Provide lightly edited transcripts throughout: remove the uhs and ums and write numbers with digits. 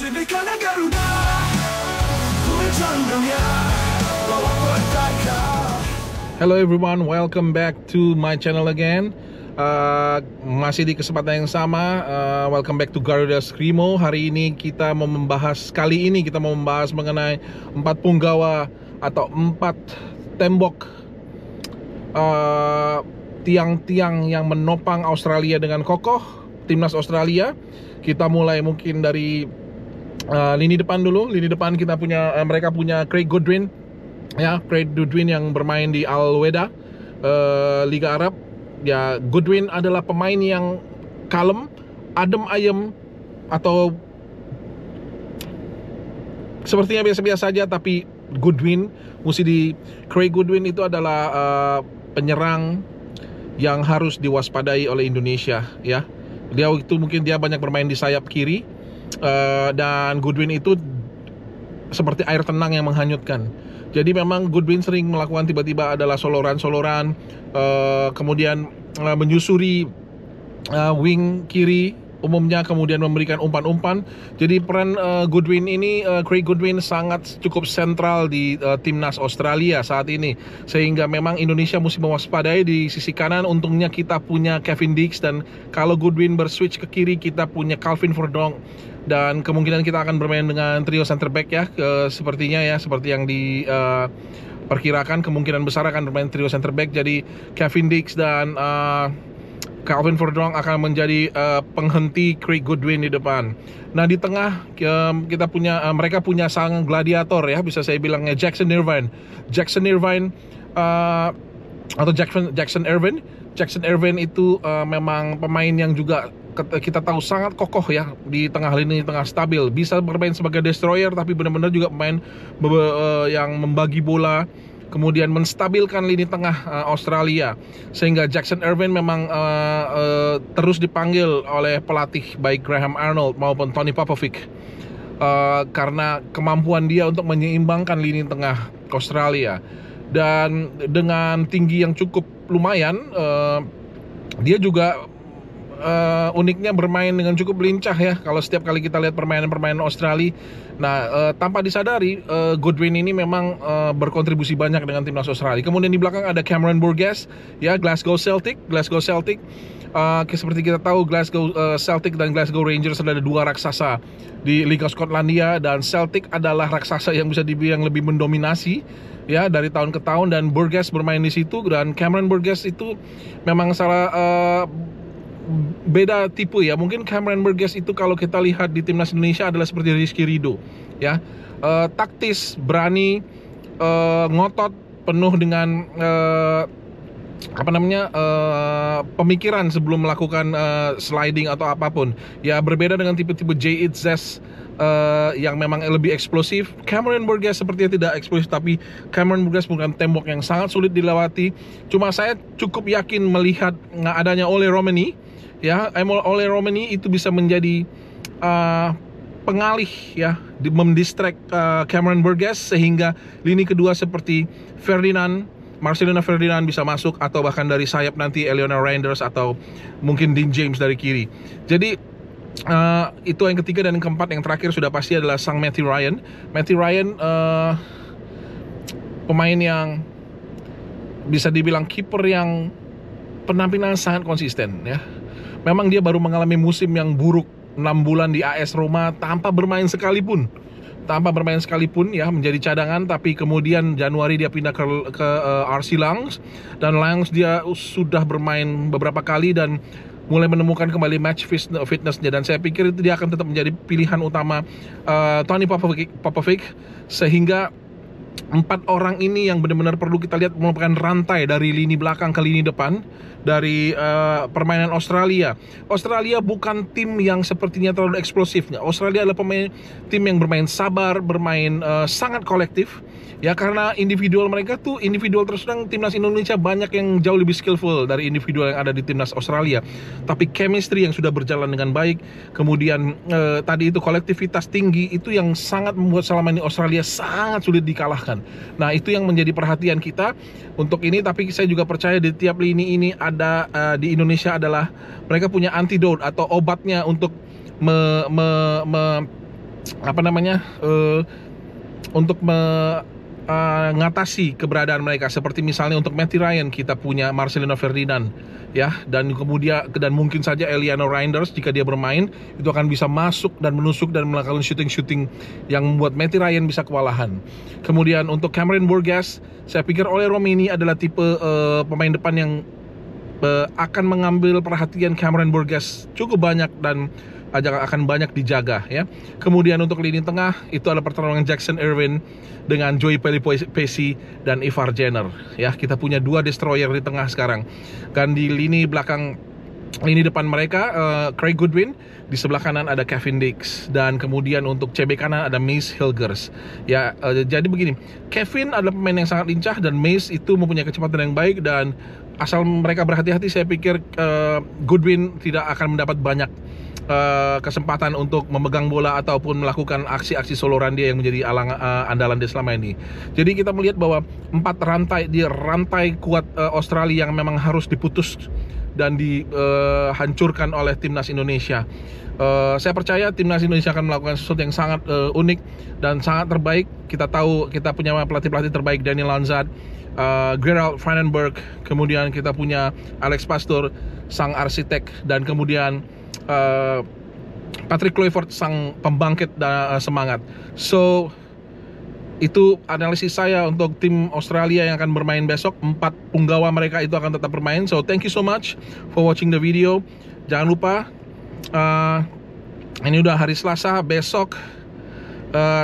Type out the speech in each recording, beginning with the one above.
Masih di kandang Garuda, ku condongnya bawa petaka. Hello everyone, welcome back to my channel again. Masih di kesempatan yang sama, welcome back to Garuda Screamo. Hari ini kita mau membahas, mengenai 4 punggawa atau 4 tembok tiang-tiang yang menopang Australia dengan kokoh, timnas Australia. Kita mulai mungkin dari lini depan dulu. Lini depan kita punya, mereka punya Craig Goodwin, ya, Craig Goodwin yang bermain di Al Wehda, Liga Arab. Ya, Goodwin adalah pemain yang kalem, adem ayem, atau sepertinya biasa-biasa saja, tapi Craig Goodwin itu adalah penyerang yang harus diwaspadai oleh Indonesia, ya. Dia banyak bermain di sayap kiri, dan Goodwin itu seperti air tenang yang menghanyutkan. Jadi memang Goodwin sering melakukan tiba-tiba adalah soloran-soloran, kemudian menyusuri wing kiri umumnya, kemudian memberikan umpan-umpan. Jadi peran Craig Goodwin sangat cukup sentral di timnas Australia saat ini, sehingga memang Indonesia mesti mewaspadai. Di sisi kanan untungnya kita punya Kevin Dix, dan kalau Goodwin berswitch ke kiri kita punya Calvin Verdonk, dan kemungkinan kita akan bermain dengan trio center back, ya, sepertinya, ya, seperti yang diperkirakan, kemungkinan besar akan bermain trio center back. Jadi Kevin Dix dan Calvin Verdonk akan menjadi penghenti Craig Goodwin di depan. Nah, di tengah mereka punya sang gladiator, ya, bisa saya bilangnya Jackson Irvine itu memang pemain yang juga kita tahu sangat kokoh, ya, di lini tengah stabil, bisa bermain sebagai destroyer, tapi benar-benar juga pemain yang membagi bola, kemudian menstabilkan lini tengah Australia, sehingga Jackson Irvine memang terus dipanggil oleh pelatih baik Graham Arnold maupun Tony Popovic, karena kemampuan dia untuk menyeimbangkan lini tengah Australia. Dan dengan tinggi yang cukup lumayan, dia juga uniknya bermain dengan cukup lincah, ya, kalau setiap kali kita lihat permainan Australia. Nah, tanpa disadari, Goodwin ini memang berkontribusi banyak dengan timnas Australia. Kemudian di belakang ada Cameron Burgess, ya, Glasgow Celtic. Seperti kita tahu, Glasgow Celtic dan Glasgow Rangers adalah dua raksasa di Liga Skotlandia, dan Celtic adalah raksasa yang bisa dibilang lebih mendominasi, ya, dari tahun ke tahun, dan Burgess bermain di situ. Dan Cameron Burgess itu memang beda tipe, ya. Mungkin Cameron Burgess itu kalau kita lihat di timnas Indonesia adalah seperti Rizky Ridho, ya, taktis, berani, ngotot, penuh dengan pemikiran sebelum melakukan sliding atau apapun, ya. Berbeda dengan tipe-tipe Jay Itzes yang memang lebih eksplosif. Cameron Burgess sepertinya tidak eksplosif, tapi Cameron Burgess bukan tembok yang sangat sulit dilewati. Cuma saya cukup yakin melihat adanya Ole Romani, ya. Ole Romani itu bisa menjadi pengalih, ya, mendistract Cameron Burgess, sehingga lini kedua seperti Marcelino Ferdinand bisa masuk, atau bahkan dari sayap nanti Eleanor Reinders atau mungkin Dean James dari kiri. Jadi itu yang ketiga. Dan yang keempat, yang terakhir sudah pasti adalah sang Matthew Ryan. Pemain yang bisa dibilang kiper yang penampilan sangat konsisten, ya. Memang dia baru mengalami musim yang buruk 6 bulan di AS Roma tanpa bermain sekalipun, ya, menjadi cadangan. Tapi kemudian Januari dia pindah ke RC Lens, dan Lens dia sudah bermain beberapa kali dan mulai menemukan kembali match fitnessnya, dan saya pikir itu dia akan tetap menjadi pilihan utama Tony Popovic, sehingga 4 orang ini yang benar-benar perlu kita lihat merupakan rantai dari lini belakang ke lini depan dari permainan Australia. Australia bukan tim yang sepertinya terlalu eksplosif. Australia adalah tim yang bermain sabar, bermain sangat kolektif, ya, karena individual mereka tuh individual terus terang. Timnas Indonesia banyak yang jauh lebih skillful dari individual yang ada di timnas Australia, tapi chemistry yang sudah berjalan dengan baik, kemudian tadi itu kolektivitas tinggi, itu yang sangat membuat selama ini Australia sangat sulit dikalahkan. Nah, itu yang menjadi perhatian kita untuk ini. Tapi saya juga percaya di tiap lini ini ada di Indonesia adalah mereka punya antidote atau obatnya untuk untuk mengatasi keberadaan mereka. Seperti misalnya untuk Matty Ryan kita punya Marcelino Ferdinand, ya, dan mungkin saja Eliano Reinders jika dia bermain itu akan bisa masuk dan menusuk dan melakukan shooting yang membuat Matty Ryan bisa kewalahan. Kemudian untuk Cameron Burgess, saya pikir Ole Romini adalah tipe pemain depan yang akan mengambil perhatian Cameron Burgess cukup banyak dan akan banyak dijaga, ya. Kemudian untuk lini tengah itu ada pertarungan Jackson Irvin dengan Joey Pelipesi dan Ivar Jenner, ya. Kita punya 2 destroyer di tengah sekarang. Dan di lini depan mereka Craig Goodwin, di sebelah kanan ada Kevin Dix, dan kemudian untuk CB kanan ada Mace Hilgers, ya. Jadi begini, Kevin adalah pemain yang sangat lincah dan Mace itu mempunyai kecepatan yang baik, dan asal mereka berhati-hati saya pikir Goodwin tidak akan mendapat banyak kesempatan untuk memegang bola ataupun melakukan aksi-aksi soloran dia yang menjadi andalan dia selama ini. Jadi kita melihat bahwa 4 rantai kuat Australia yang memang harus diputus dan dihancurkan oleh timnas Indonesia. Saya percaya timnas Indonesia akan melakukan sesuatu yang sangat unik dan sangat terbaik. Kita tahu kita punya pelatih terbaik, Daniel Lanzat, Gerald Vandenberg, kemudian kita punya Alex Pastor, sang arsitek, dan kemudian Patrick Kluivert, sang pembangkit semangat. So itu analisis saya untuk tim Australia yang akan bermain besok. 4 punggawa mereka itu akan tetap bermain. So thank you so much for watching the video. Jangan lupa ini udah hari Selasa. Besok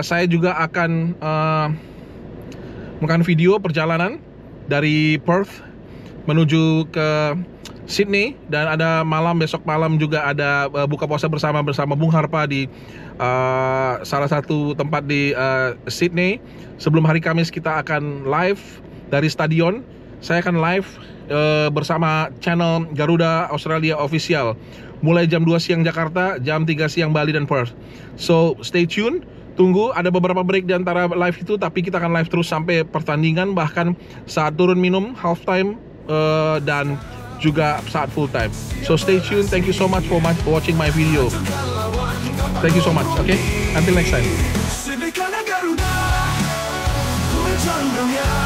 saya juga akan melakukan video perjalanan dari Perth menuju ke Sydney, dan ada besok malam juga ada buka puasa bersama Bung Harpa di salah satu tempat di Sydney. Sebelum hari Kamis kita akan live dari stadion. Saya akan live bersama channel Garuda Australia Official mulai jam 2 siang Jakarta, jam 3 siang Bali dan Perth. So stay tune. Tunggu, ada beberapa break di antara live itu, tapi kita akan live terus sampai pertandingan, bahkan saat turun minum, halftime, dan juga saat full time. So stay tuned. Thank you so much for watching my video. Thank you so much. Okay, until next time. Sini kana Garuda, ku condong ya.